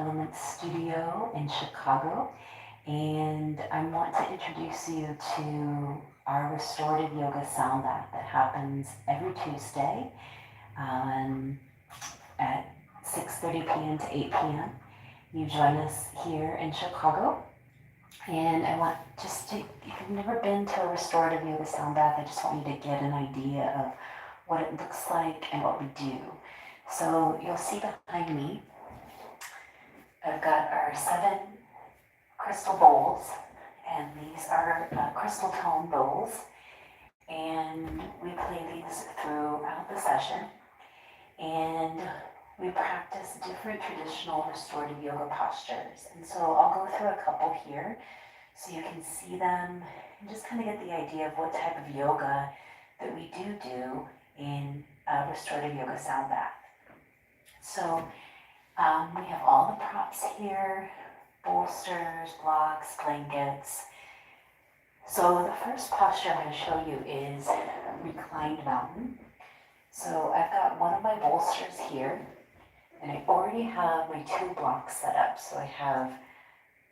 Element Studio in Chicago, and I want to introduce you to our restorative yoga Soundbath that happens every Tuesday at 6:30 p.m. to 8 p.m. You join us here in Chicago, and I want if you've never been to a restorative yoga Soundbath, I just want you to get an idea of what it looks like and what we do. So you'll see behind me, I've got our 7 crystal bowls, and these are crystal tone bowls, and we play these throughout the session, and we practice different traditional restorative yoga postures. And so I'll go through a couple here so you can see them and just kind of get the idea of what type of yoga that we do in restorative yoga Soundbath. So we have all the props here, bolsters, blocks, blankets. So the first posture I'm going to show you is reclined mountain. So I've got one of my bolsters here, and I already have my 2 blocks set up. So I have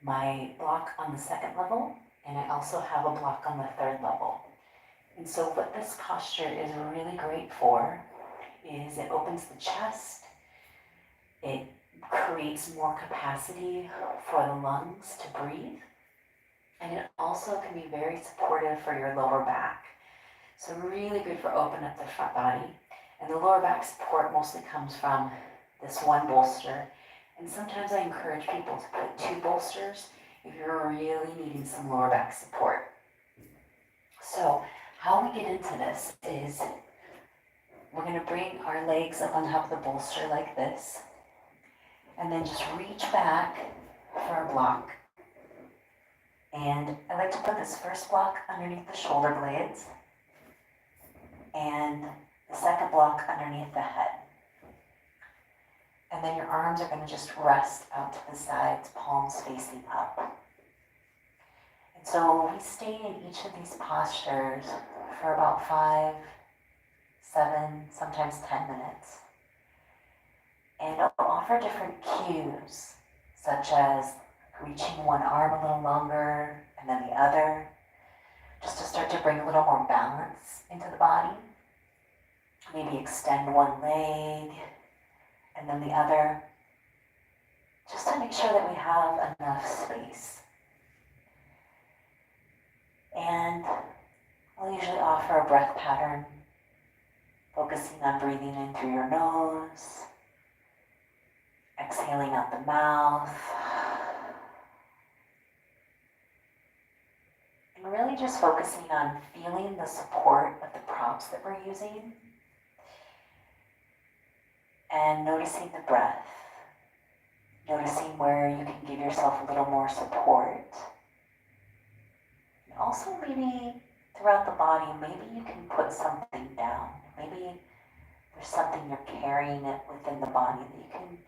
my block on the 2nd level, and I also have a block on the 3rd level. And so what this posture is really great for is it opens the chest, it creates more capacity for the lungs to breathe, and it also can be very supportive for your lower back. So really good for opening up the front body. And the lower back support mostly comes from this one bolster. And sometimes I encourage people to put 2 bolsters if you're really needing some lower back support. So how we get into this is we're going to bring our legs up on top of the bolster like this, and then just reach back for a block. And I like to put this first block underneath the shoulder blades and the 2nd block underneath the head. And then your arms are going to just rest out to the sides, palms facing up. And so we stay in each of these postures for about 5, 7, sometimes 10 minutes. And I'll offer different cues, such as reaching one arm a little longer and then the other, just to start to bring a little more balance into the body. Maybe extend one leg and then the other, just to make sure that we have enough space. And I'll usually offer a breath pattern, focusing on breathing in through your nose, exhaling out the mouth, and really just focusing on feeling the support of the props that we're using, and noticing the breath, noticing where you can give yourself a little more support. And also maybe throughout the body, maybe you can put something down. Maybe there's something you're carrying it within the body that you can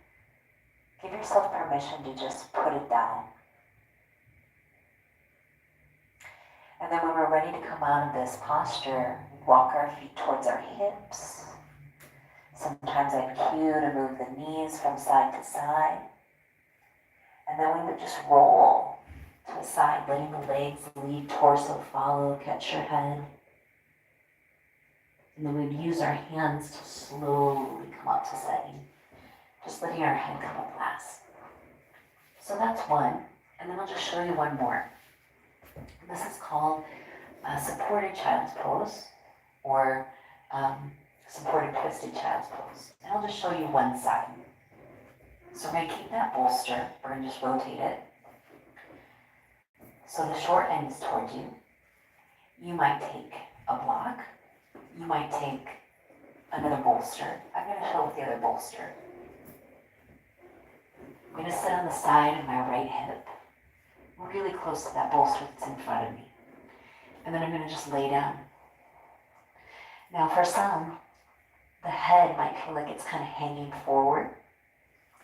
give yourself permission to just put it down. And then when we're ready to come out of this posture, we walk our feet towards our hips. Sometimes I cue to move the knees from side to side. And then we would just roll to the side, letting the legs lead, torso follow, catch your head. And then we'd use our hands to slowly come up to setting. Just letting our head come up last. So that's one. And then I'll just show you one more. This is called supported child's pose, or supported twisted child's pose. And I'll just show you one side. So we're going to keep that bolster. We're going to just rotate it. So the short end is toward you. You might take a block. You might take another bolster. I'm going to show with the other bolster. I'm going to sit on the side of my right hip, really close to that bolster that's in front of me. And then I'm going to just lay down. Now for some, the head might feel like it's kind of hanging forward.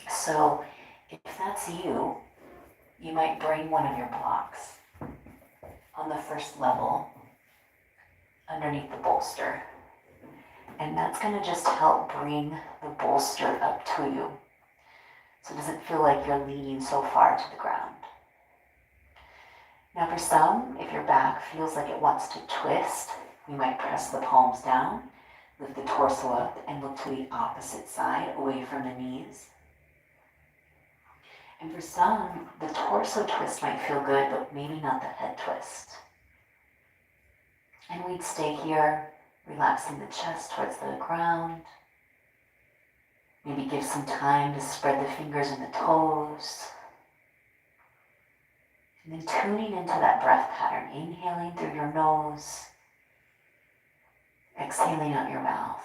So if that's you, you might bring one of your blocks on the first level underneath the bolster. And that's going to just help bring the bolster up to you. so it doesn't feel like you're leaning so far to the ground. Now for some, if your back feels like it wants to twist, you might press the palms down, lift the torso up, and look to the opposite side, away from the knees. And for some, the torso twist might feel good, but maybe not the head twist. And we'd stay here, relaxing the chest towards the ground. Maybe give some time to spread the fingers and the toes. And then tuning into that breath pattern, inhaling through your nose, exhaling out your mouth.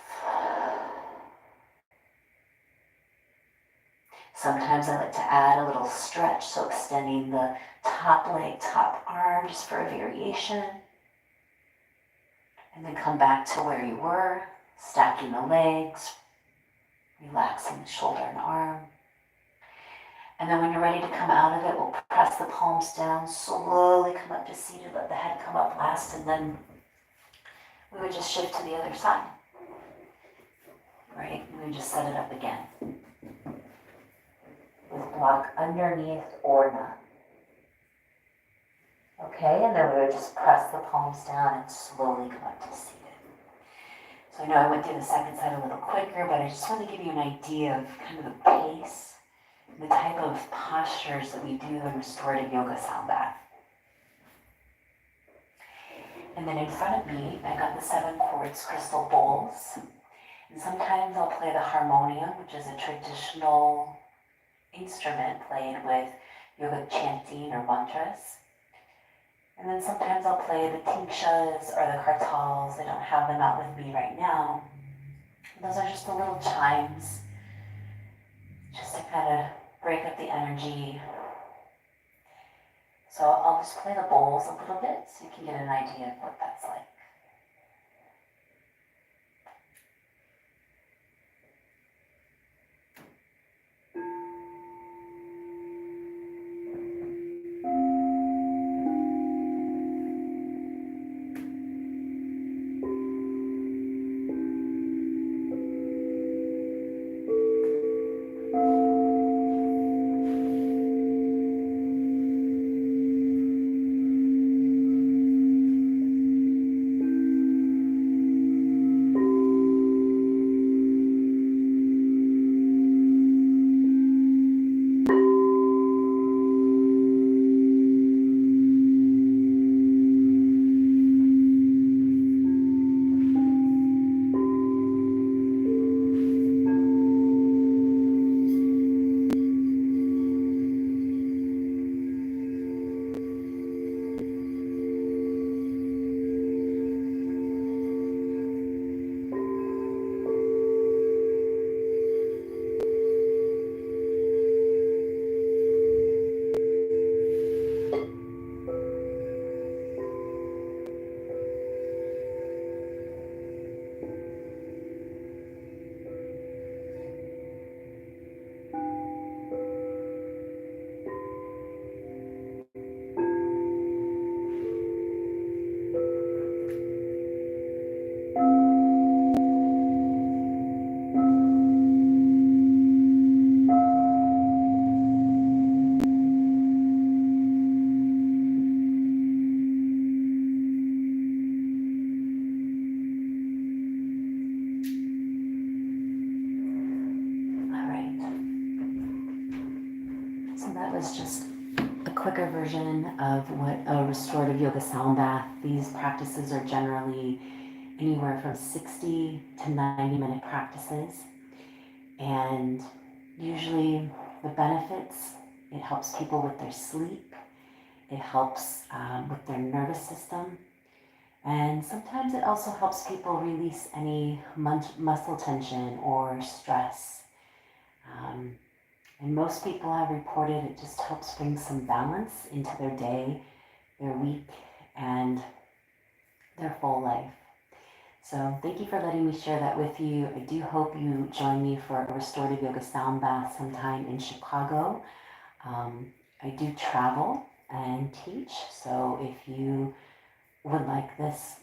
Sometimes I like to add a little stretch, so extending the top leg, top arm, just for a variation. And then come back to where you were, stacking the legs, relaxing the shoulder and arm. And then when you're ready to come out of it, we'll press the palms down, slowly come up to seated, let the head come up last, and then we would just shift to the other side. Right? We would just set it up again. With block underneath or not. Okay, and then we would just press the palms down and slowly come up to seated. So I know I went through the second side a little quicker, but I just want to give you an idea of kind of the pace, the type of postures that we do in restorative yoga Soundbath. And then in front of me, I got the 7 quartz crystal bowls. And sometimes I'll play the harmonium, which is a traditional instrument played with yoga chanting or mantras. And then sometimes I'll play the tinkshas or the kartals. I don't have them out with me right now. Those are just the little chimes, just to kind of break up the energy. So I'll just play the bowls a little bit so you can get an idea of what that's like. Was just a quicker version of what a restorative yoga sound bath. These practices are generally anywhere from 60 to 90-minute practices. And usually the benefits, it helps people with their sleep. It helps with their nervous system. And sometimes it also helps people release any muscle tension or stress. And most people have reported it just helps bring some balance into their day, their week, and their full life. So thank you for letting me share that with you. I do hope you join me for a restorative yoga sound bath sometime in Chicago. I do travel and teach, so if you would like this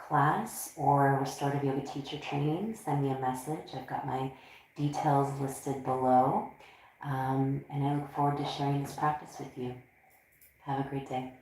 class or restorative yoga teacher training, send me a message. I've got my details listed below. And I look forward to sharing this practice with you. Have a great day.